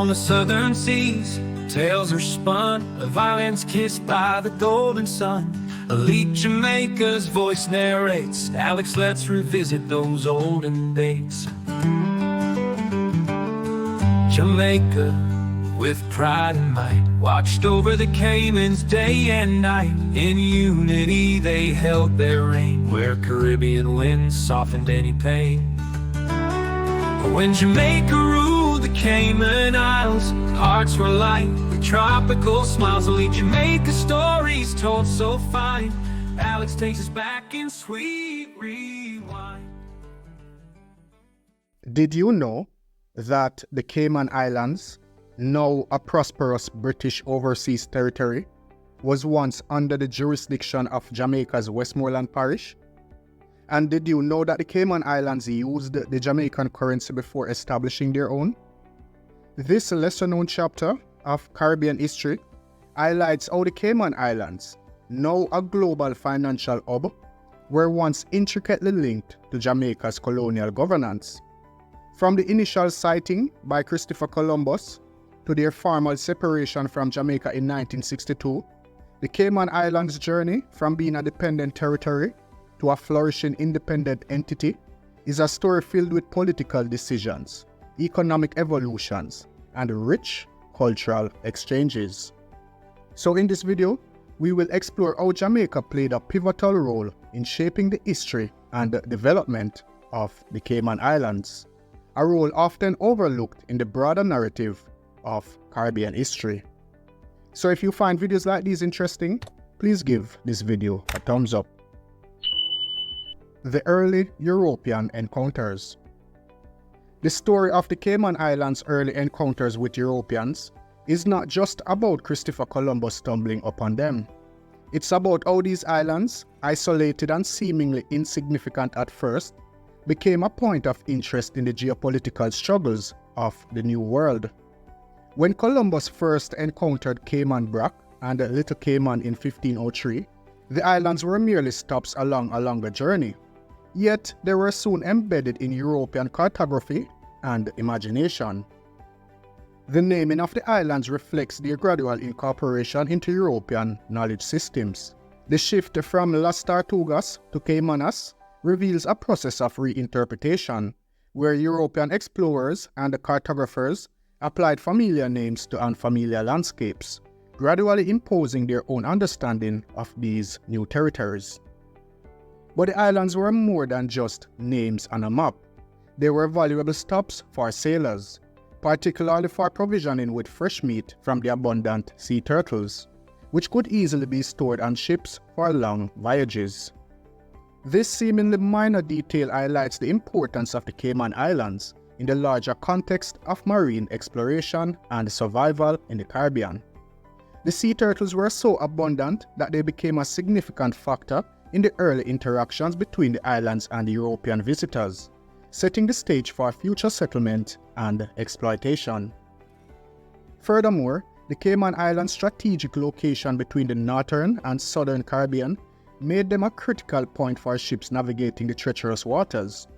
On the southern seas, tales are spun of islands kissed by the golden sun. Elite Jamaica's voice narrates. Alex, let's revisit those olden days. Jamaica, with pride and might, watched over the Caymans day and night. In unity they held their reign, where Caribbean winds softened any pain. When Jamaica ruled the Cayman Islands, hearts were light with tropical smiles. Elite Jamaica stories told so fine. Alex takes us back in sweet rewind. Did you know that the Cayman Islands, now a prosperous British overseas territory, was once under the jurisdiction of Jamaica's Westmoreland Parish? And did you know that the Cayman Islands used the Jamaican currency before establishing their own? This lesser-known chapter of Caribbean history highlights how the Cayman Islands, now a global financial hub, were once intricately linked to Jamaica's colonial governance. From the initial sighting by Christopher Columbus to their formal separation from Jamaica in 1962, the Cayman Islands' journey from being a dependent territory to a flourishing independent entity is a story filled with political decisions, economic evolutions, and rich cultural exchanges. So in this video, we will explore how Jamaica played a pivotal role in shaping the history and development of the Cayman Islands, a role often overlooked in the broader narrative of Caribbean history. So if you find videos like these interesting, please give this video a thumbs up. The early European encounters. The story of the Cayman Islands' early encounters with Europeans is not just about Christopher Columbus stumbling upon them. It's about how these islands, isolated and seemingly insignificant at first, became a point of interest in the geopolitical struggles of the New World. When Columbus first encountered Cayman Brac and Little Cayman in 1503, the islands were merely stops along a longer journey. Yet they were soon embedded in European cartography and imagination. The naming of the islands reflects their gradual incorporation into European knowledge systems. The shift from Las Tortugas to Caymanas reveals a process of reinterpretation, where European explorers and cartographers applied familiar names to unfamiliar landscapes, gradually imposing their own understanding of these new territories. But the islands were more than just names on a map. They were valuable stops for sailors, particularly for provisioning with fresh meat from the abundant sea turtles, which could easily be stored on ships for long voyages. This seemingly minor detail highlights the importance of the Cayman Islands in the larger context of marine exploration and survival in the Caribbean. The sea turtles were so abundant that they became a significant factor in the early interactions between the islands and the European visitors, setting the stage for future settlement and exploitation. Furthermore, the Cayman Islands' strategic location between the northern and southern Caribbean made them a critical point for ships navigating the treacherous waters.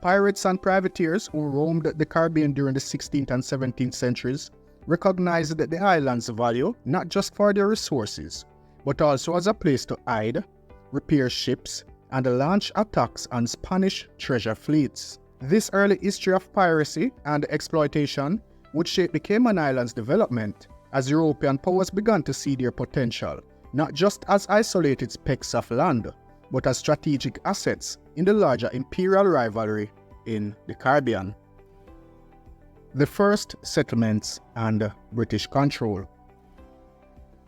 Pirates and privateers who roamed the Caribbean during the 16th and 17th centuries recognized the island's value not just for their resources, but also as a place to hide, repair ships, and launch attacks on Spanish treasure fleets. This early history of piracy and exploitation would shape the Cayman Islands' development as European powers began to see their potential, not just as isolated specks of land, but as strategic assets in the larger imperial rivalry in the Caribbean. The first settlements and British control.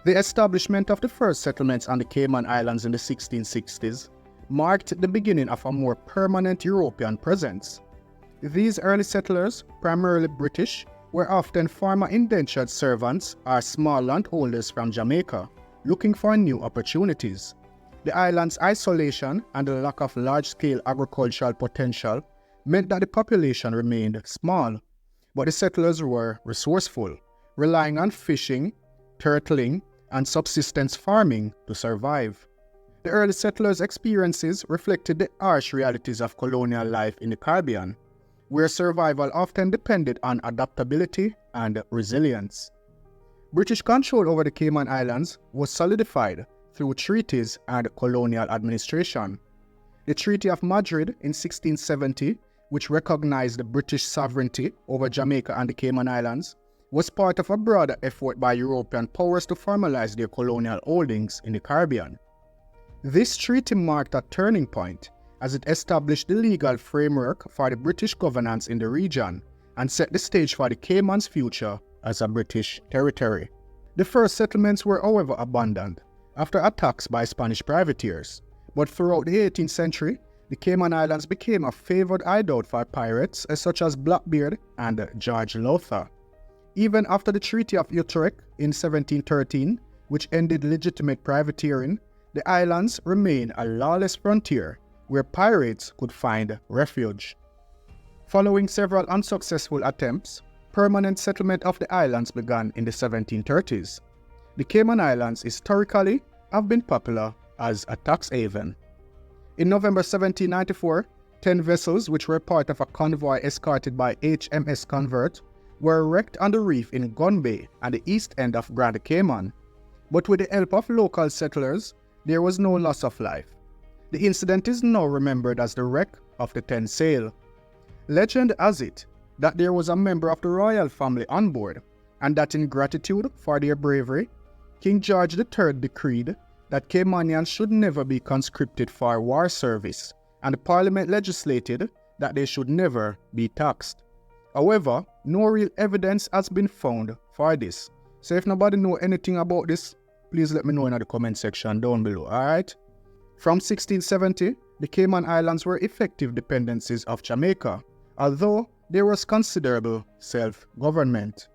The establishment of the first settlements on the Cayman Islands in the 1660s marked the beginning of a more permanent European presence. These early settlers, primarily British, were often former indentured servants or small landholders from Jamaica, looking for new opportunities. The island's isolation and the lack of large-scale agricultural potential meant that the population remained small, but the settlers were resourceful, relying on fishing, turtling, and subsistence farming to survive. The early settlers' experiences reflected the harsh realities of colonial life in the Caribbean. where survival often depended on adaptability and resilience. British control over the Cayman Islands was solidified through treaties and colonial administration. The Treaty of Madrid in 1670, which recognized the British sovereignty over Jamaica and the Cayman Islands, was part of a broader effort by European powers to formalize their colonial holdings in the Caribbean. This treaty marked a turning point as it established the legal framework for the British governance in the region and set the stage for the Cayman's future as a British territory. The first settlements were, however, abandoned after attacks by Spanish privateers, but throughout the 18th century, the Cayman Islands became a favored hideout for pirates such as Blackbeard and George Lowther. Even after the Treaty of Utrecht in 1713, which ended legitimate privateering, the islands remained a lawless frontier where pirates could find refuge. Following several unsuccessful attempts, permanent settlement of the islands began in the 1730s. The Cayman Islands historically have been popular as a tax haven. In November 1794, 10 vessels which were part of a convoy escorted by HMS Convert were wrecked on the reef in Gun Bay at the east end of Grand Cayman. But with the help of local settlers, there was no loss of life. The incident is now remembered as the wreck of the 10 sail. Legend has it that there was a member of the royal family on board, and that in gratitude for their bravery, King George III decreed that Caymanians should never be conscripted for war service, and the Parliament legislated that they should never be taxed. However, no real evidence has been found for this. So if nobody know anything about this, please let me know in the comment section down below, alright? From 1670, the Cayman Islands were effective dependencies of Jamaica, although there was considerable self-government.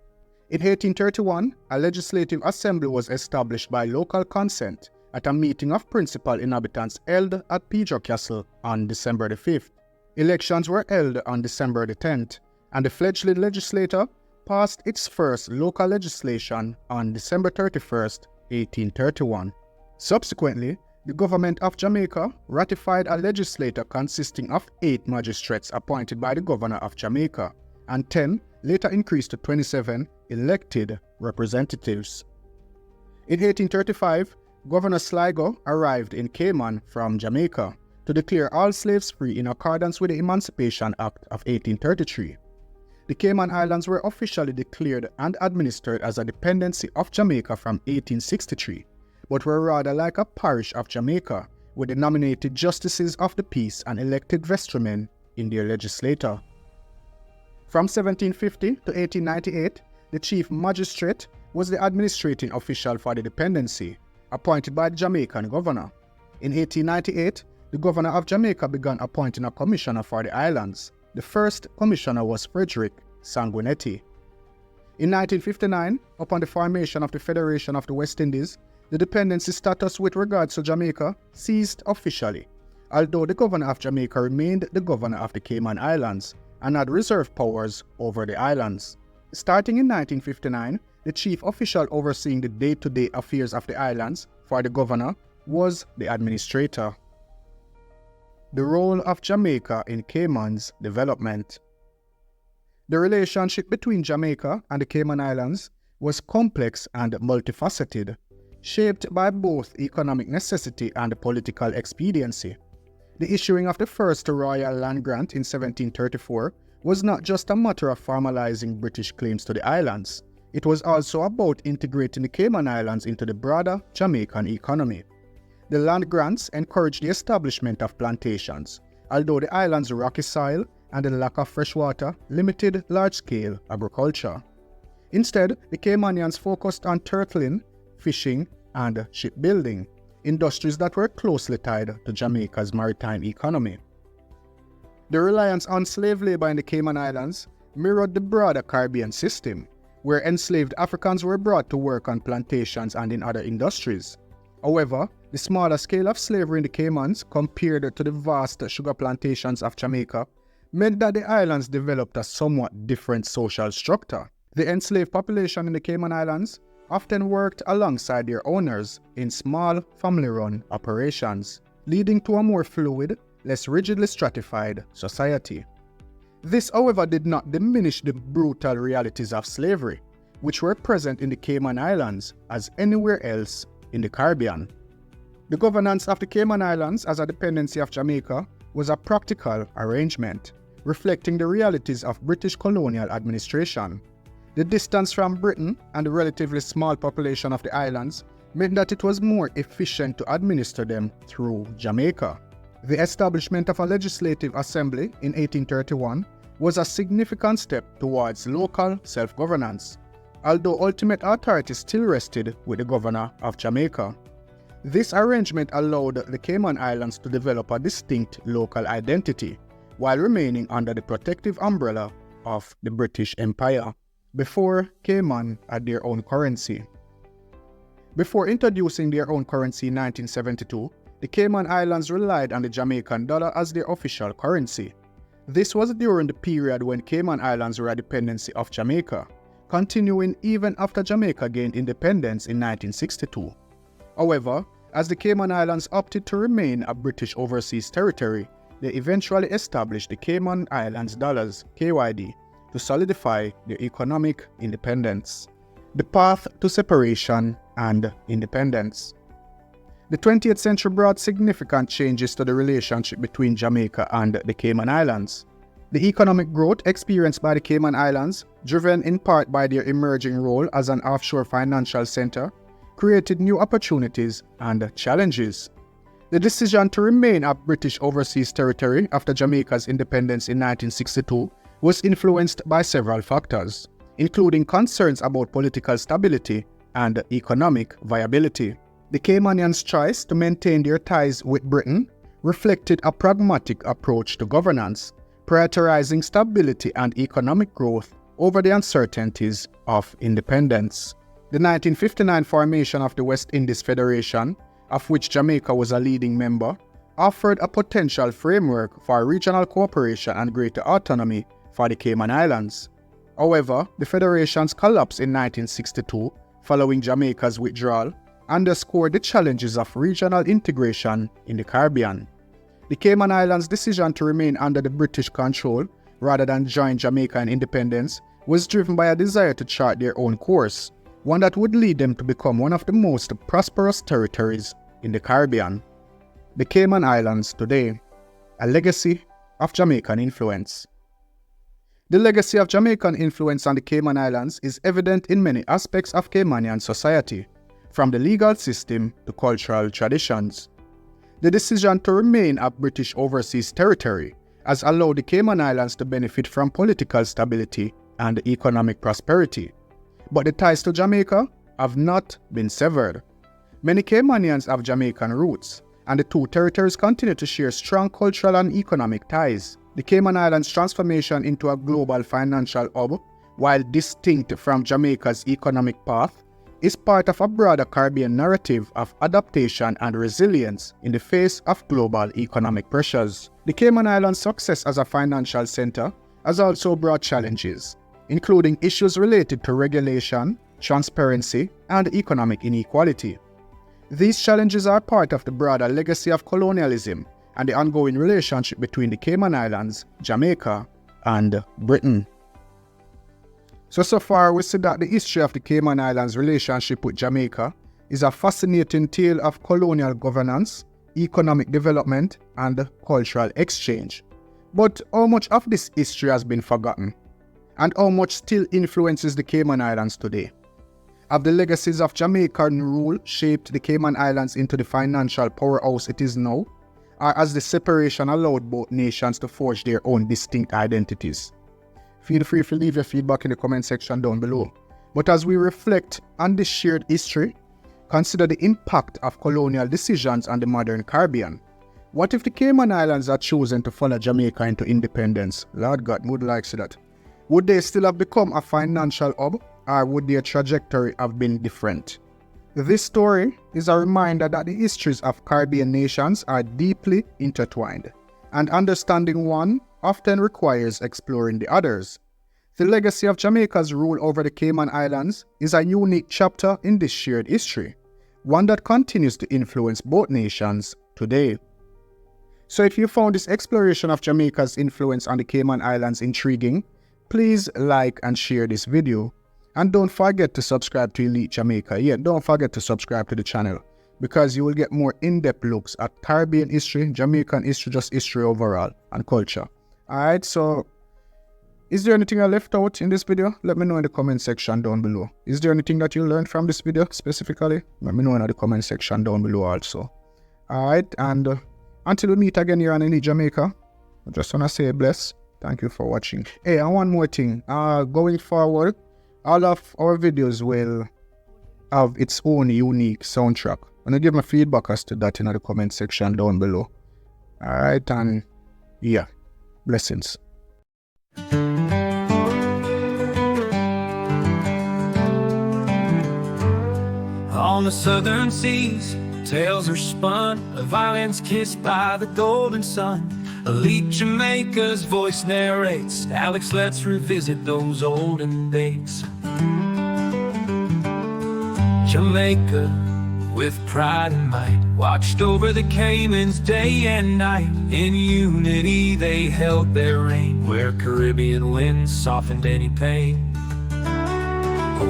In 1831, a legislative assembly was established by local consent at a meeting of principal inhabitants held at Pedro Castle on December the 5th. Elections were held on December the 10th, and the fledgling legislature passed its first local legislation on December 31st, 1831. Subsequently, the government of Jamaica ratified a legislature consisting of 8 magistrates appointed by the governor of Jamaica, and 10, later increased to 27, elected representatives. In 1835, Governor Sligo arrived in Cayman from Jamaica to declare all slaves free in accordance with the Emancipation Act of 1833. The Cayman Islands were officially declared and administered as a dependency of Jamaica from 1863, but were rather like a parish of Jamaica, with the nominated justices of the peace and elected vestrymen in their legislature. From 1750 to 1898, the chief magistrate was the administrating official for the dependency, appointed by the Jamaican governor. In 1898, the governor of Jamaica began appointing a commissioner for the islands. The first commissioner was Frederick Sanguinetti. In 1959, upon the formation of the Federation of the West Indies, the dependency status with regards to Jamaica ceased officially, although the governor of Jamaica remained the governor of the Cayman Islands and had reserved powers over the islands. Starting in 1959, the chief official overseeing the day-to-day affairs of the islands for the governor was the administrator. The role of Jamaica in Cayman's development. The relationship between Jamaica and the Cayman Islands was complex and multifaceted, shaped by both economic necessity and political expediency. The issuing of the first royal land grant in 1734 was not just a matter of formalizing British claims to the islands. It was also about integrating the Cayman Islands into the broader Jamaican economy. The land grants encouraged the establishment of plantations, although the island's rocky soil and the lack of fresh water limited large-scale agriculture. Instead, the Caymanians focused on turtling, fishing, and shipbuilding, industries that were closely tied to Jamaica's maritime economy. The reliance on slave labor in the Cayman Islands mirrored the broader Caribbean system, where enslaved Africans were brought to work on plantations and in other industries. However, the smaller scale of slavery in the Caymans compared to the vast sugar plantations of Jamaica meant that the islands developed a somewhat different social structure. The enslaved population in the Cayman Islands often worked alongside their owners in small family-run operations, leading to a more fluid, less rigidly stratified society. This, however, did not diminish the brutal realities of slavery, which were present in the Cayman Islands as anywhere else in the Caribbean. The governance of the Cayman Islands as a dependency of Jamaica was a practical arrangement, reflecting the realities of British colonial administration. The distance from Britain and the relatively small population of the islands meant that it was more efficient to administer them through Jamaica. The establishment of a legislative assembly in 1831 was a significant step towards local self-governance, although ultimate authority still rested with the governor of Jamaica. This arrangement allowed the Cayman Islands to develop a distinct local identity, while remaining under the protective umbrella of the British Empire, before Cayman had their own currency. Before introducing their own currency in 1972, the Cayman Islands relied on the Jamaican dollar as their official currency. This was during the period when Cayman Islands were a dependency of Jamaica, continuing even after Jamaica gained independence in 1962. However, as the Cayman Islands opted to remain a British overseas territory, they eventually established the Cayman Islands dollars, KYD, to solidify their economic independence. The path to separation and independence. The 20th century brought significant changes to the relationship between Jamaica and the Cayman Islands. The economic growth experienced by the Cayman Islands, driven in part by their emerging role as an offshore financial center, created new opportunities and challenges. The decision to remain a British overseas territory after Jamaica's independence in 1962 was influenced by several factors, including concerns about political stability and economic viability. The Caymanians' choice to maintain their ties with Britain reflected a pragmatic approach to governance, prioritizing stability and economic growth over the uncertainties of independence. The 1959 formation of the West Indies Federation, of which Jamaica was a leading member, offered a potential framework for regional cooperation and greater autonomy for the Cayman Islands. However, the Federation's collapse in 1962, following Jamaica's withdrawal, underscored the challenges of regional integration in the Caribbean. The Cayman Islands' decision to remain under the British control rather than join Jamaica in independence was driven by a desire to chart their own course, one that would lead them to become one of the most prosperous territories in the Caribbean. The Cayman Islands today, a legacy of Jamaican influence. The legacy of Jamaican influence on the Cayman Islands is evident in many aspects of Caymanian society, from the legal system to cultural traditions. The decision to remain a British overseas territory has allowed the Cayman Islands to benefit from political stability and economic prosperity. But the ties to Jamaica have not been severed. Many Caymanians have Jamaican roots, and the two territories continue to share strong cultural and economic ties. The Cayman Islands' transformation into a global financial hub, while distinct from Jamaica's economic path, is part of a broader Caribbean narrative of adaptation and resilience in the face of global economic pressures. The Cayman Islands' success as a financial center has also brought challenges, including issues related to regulation, transparency, and economic inequality. These challenges are part of the broader legacy of colonialism and the ongoing relationship between the Cayman Islands, Jamaica, and Britain. So far we see that the history of the Cayman Islands' relationship with Jamaica is a fascinating tale of colonial governance, economic development, and cultural exchange. But how much of this history has been forgotten? And how much still influences the Cayman Islands today? Have the legacies of Jamaican rule shaped the Cayman Islands into the financial powerhouse it is now? Or has the separation allowed both nations to forge their own distinct identities? Feel free to leave your feedback in the comment section down below. But as we reflect on this shared history, consider the impact of colonial decisions on the modern Caribbean. What if the Cayman Islands had chosen to follow Jamaica into independence? Lord God, would like to see that. Would they still have become a financial hub, or would their trajectory have been different? This story is a reminder that the histories of Caribbean nations are deeply intertwined, and understanding one often requires exploring the others. The legacy of Jamaica's rule over the Cayman Islands is a unique chapter in this shared history, one that continues to influence both nations today. So if you found this exploration of Jamaica's influence on the Cayman Islands intriguing, please like and share this video. And don't forget to subscribe to Elite Jamaica. Yeah, don't forget to subscribe to the channel, because you will get more in-depth looks at Caribbean history, Jamaican history, just history overall, and culture. Alright, so is there anything I left out in this video? Let me know in the comment section down below. Is there anything that you learned from this video specifically? Let me know in the comment section down below also. Alright, and until we meet again here on Elite Jamaica, I just want to say bless. Thank you for watching. Hey, and one more thing. Going forward, all of our videos will have its own unique soundtrack. I'm gonna give my feedback as to that in the comment section down below. Alright, and yeah, blessings. On the southern seas, tales are spun of islands kissed by the golden sun. Elite Jamaica's voice narrates. Alex, let's revisit those olden days. Jamaica, with pride and might, watched over the Caymans day and night. In unity they held their reign, where Caribbean winds softened any pain.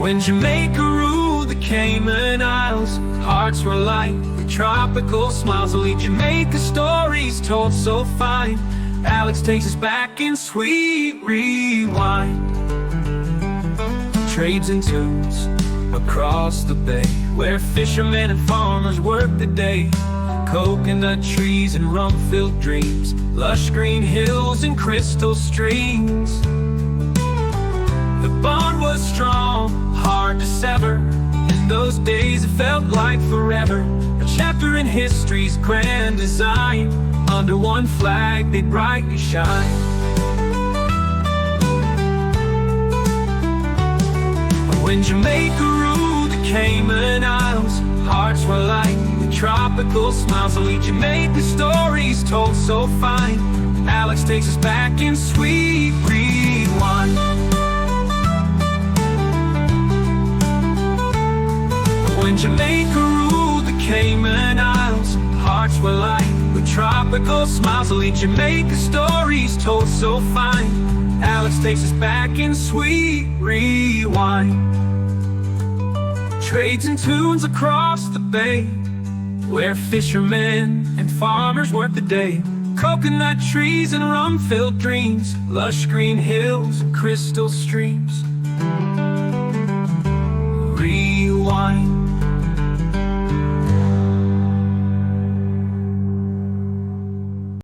When Jamaica ruled the Cayman Isles, hearts were light with tropical smiles. Elite Jamaica stories told so fine. Alex takes us back in sweet rewind. Trades and tunes across the bay, where fishermen and farmers worked the day. Coconut trees and rum-filled dreams, lush green hills and crystal streams. The bond was strong, hard to sever. In those days it felt like forever. A chapter in history's grand design. Under one flag they brightly shine. When Jamaica ruled the Cayman Isles, hearts were light with tropical smiles. Elite Jamaica stories told so fine. Alex takes us back in sweet rewind. When Jamaica ruled the Cayman Isles, hearts were light with tropical smiles. Elite Jamaica stories told so fine. Alex takes us back in sweet rewind. Trades and tunes across the bay, where fishermen and farmers worked the day. Coconut trees and rum-filled dreams, lush green hills and crystal streams. Rewind.